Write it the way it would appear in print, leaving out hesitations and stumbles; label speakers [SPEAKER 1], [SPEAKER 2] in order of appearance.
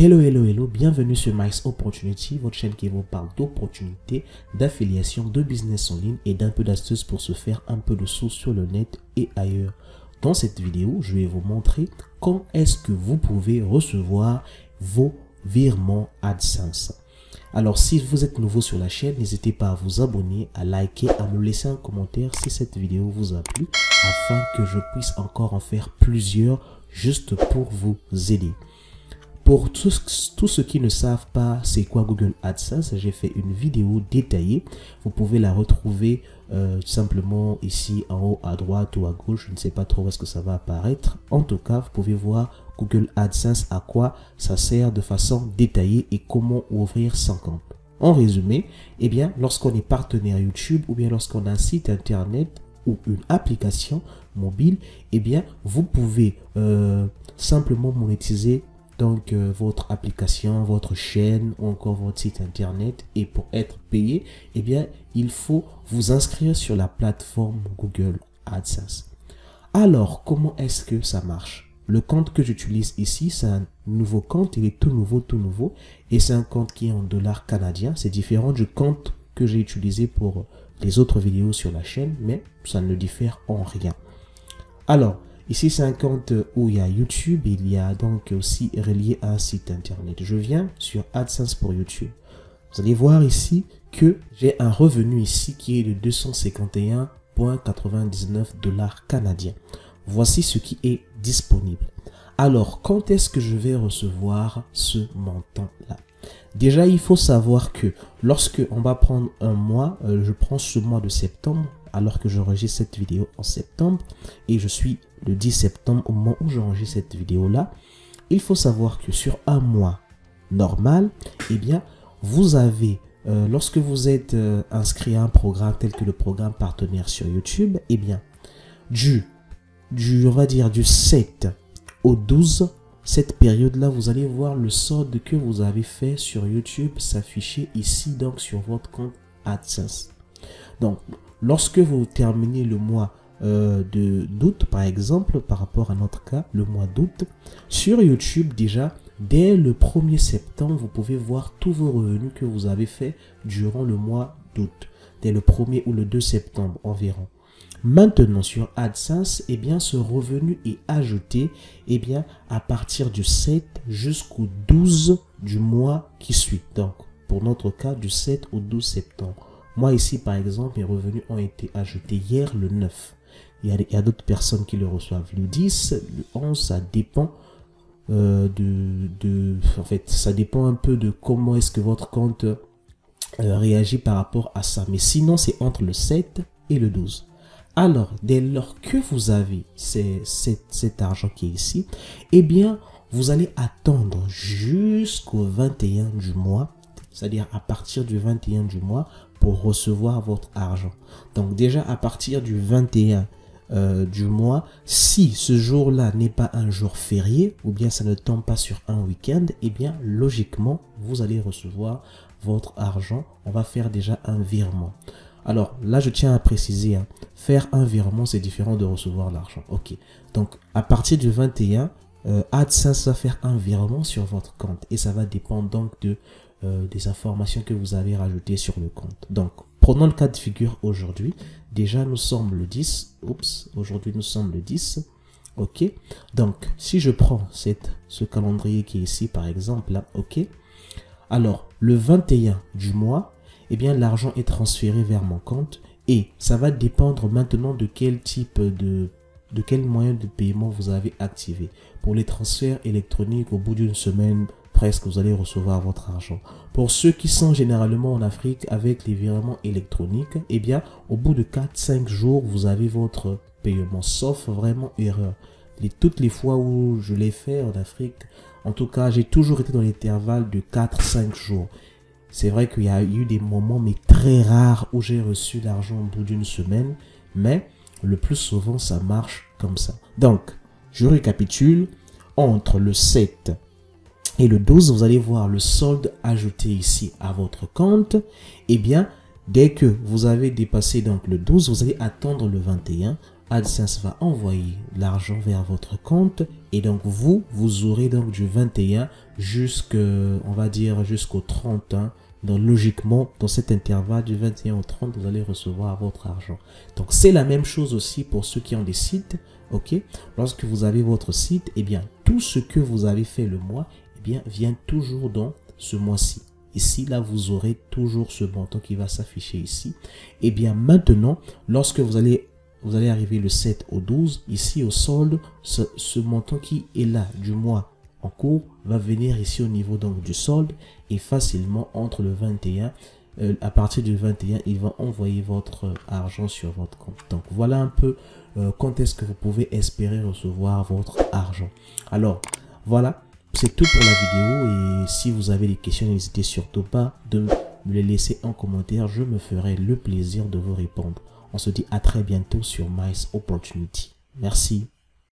[SPEAKER 1] Hello, hello, hello, bienvenue sur Mice Opportunity, votre chaîne qui vous parle d'opportunités, d'affiliation, de business en ligne et d'un peu d'astuces pour se faire un peu de sous sur le net et ailleurs. Dans cette vidéo, je vais vous montrer comment est-ce que vous pouvez recevoir vos virements AdSense. Alors, si vous êtes nouveau sur la chaîne, n'hésitez pas à vous abonner, à liker, à me laisser un commentaire si cette vidéo vous a plu, afin que je puisse encore en faire plusieurs juste pour vous aider. Pour tous ceux qui ne savent pas c'est quoi Google AdSense, j'ai fait une vidéo détaillée. Vous pouvez la retrouver simplement ici en haut à droite ou à gauche. Je ne sais pas trop où est-ce que ça va apparaître. En tout cas, vous pouvez voir Google AdSense, à quoi ça sert de façon détaillée et comment ouvrir son compte. En résumé, eh bien, lorsqu'on est partenaire YouTube ou bien lorsqu'on a un site internet ou une application mobile, eh bien, vous pouvez simplement monétiser donc votre application, votre chaîne ou encore votre site internet. Et pour être payé, eh bien, il faut vous inscrire sur la plateforme Google AdSense. Alors, comment est-ce que ça marche? Le compte que j'utilise ici, c'est un nouveau compte. Il est tout nouveau. Et c'est un compte qui est en dollars canadiens. C'est différent du compte que j'ai utilisé pour les autres vidéos sur la chaîne, mais ça ne diffère en rien. Alors, ici, c'est un compte où il y a YouTube, il y a donc aussi relié à un site internet. Je viens sur AdSense pour YouTube. Vous allez voir ici que j'ai un revenu ici qui est de 251,99 $ canadiens. Voici ce qui est disponible. Alors, quand est-ce que je vais recevoir ce montant-là? Déjà, il faut savoir que lorsque on va prendre un mois, je prends ce mois de septembre, alors que j'enregistre cette vidéo en septembre, et je suis le 10 septembre au moment où j'enregistre cette vidéo-là. Il faut savoir que sur un mois normal, eh bien, vous avez, lorsque vous êtes inscrit à un programme tel que le programme partenaire sur YouTube, eh bien, on va dire du 7 au 12, cette période-là, vous allez voir le solde que vous avez fait sur YouTube s'afficher ici, donc sur votre compte AdSense. Donc, lorsque vous terminez le mois d'août, par exemple, par rapport à notre cas, le mois d'août, sur YouTube, déjà, dès le 1er septembre, vous pouvez voir tous vos revenus que vous avez fait durant le mois d'août, dès le 1er ou le 2 septembre environ. Maintenant, sur AdSense, eh bien, ce revenu est ajouté, eh bien, à partir du 7 jusqu'au 12 du mois qui suit. Donc, pour notre cas, du 7 au 12 septembre. Moi, ici, par exemple, mes revenus ont été ajoutés hier, le 9. Il y a d'autres personnes qui le reçoivent le 10, le 11, ça dépend en fait, ça dépend un peu de comment est-ce que votre compte réagit par rapport à ça. Mais sinon, c'est entre le 7 et le 12. Alors, dès lors que vous avez cet argent qui est ici, eh bien, vous allez attendre jusqu'au 21 du mois, c'est-à-dire à partir du 21 du mois, pour recevoir votre argent. Donc, déjà, à partir du 21 du mois, si ce jour-là n'est pas un jour férié, ou bien ça ne tombe pas sur un week-end, eh bien, logiquement, vous allez recevoir votre argent. On va faire déjà un virement. Alors là, je tiens à préciser, hein, faire un virement, c'est différent de recevoir l'argent. Ok, donc à partir du 21, AdSense va faire un virement sur votre compte et ça va dépendre donc des informations que vous avez rajoutées sur le compte. Donc, prenons le cas de figure aujourd'hui. Déjà, nous sommes le 10. Oups, aujourd'hui, nous sommes le 10. Ok, donc si je prends ce calendrier qui est ici, par exemple, là, ok. Alors, le 21 du mois, eh bien, l'argent est transféré vers mon compte et ça va dépendre maintenant de quel type de quel moyen de paiement vous avez activé. Pour les transferts électroniques, au bout d'une semaine, presque, vous allez recevoir votre argent. Pour ceux qui sont généralement en Afrique avec les virements électroniques, eh bien, au bout de 4-5 jours, vous avez votre paiement, sauf vraiment erreur. Toutes les fois où je l'ai fait en Afrique, en tout cas, j'ai toujours été dans l'intervalle de 4-5 jours. C'est vrai qu'il y a eu des moments, mais très rares, où j'ai reçu l'argent au bout d'une semaine. Mais le plus souvent, ça marche comme ça. Donc, je récapitule. Entre le 7 et le 12, vous allez voir le solde ajouté ici à votre compte. Eh bien, dès que vous avez dépassé donc le 12, vous allez attendre le 21. AdSense va envoyer l'argent vers votre compte et donc vous aurez donc du 21 on va dire jusqu'au 30. Donc logiquement, dans cet intervalle du 21 au 30, vous allez recevoir votre argent. Donc c'est la même chose aussi pour ceux qui ont des sites. Ok, lorsque vous avez votre site, eh bien tout ce que vous avez fait le mois, eh bien vient toujours dans ce mois-ci. Ici, là, vous aurez toujours ce montant qui va s'afficher ici. Et bien maintenant, lorsque vous allez arriver le 7 au 12, ici au solde, ce montant qui est là du mois en cours va venir ici au niveau donc du solde et facilement entre le 21, à partir du 21, il va envoyer votre argent sur votre compte. Donc voilà un peu quand est-ce que vous pouvez espérer recevoir votre argent. Alors voilà. C'est tout pour la vidéo et si vous avez des questions, n'hésitez surtout pas de me les laisser en commentaire. Je me ferai le plaisir de vous répondre. On se dit à très bientôt sur Mice Opportunity. Merci.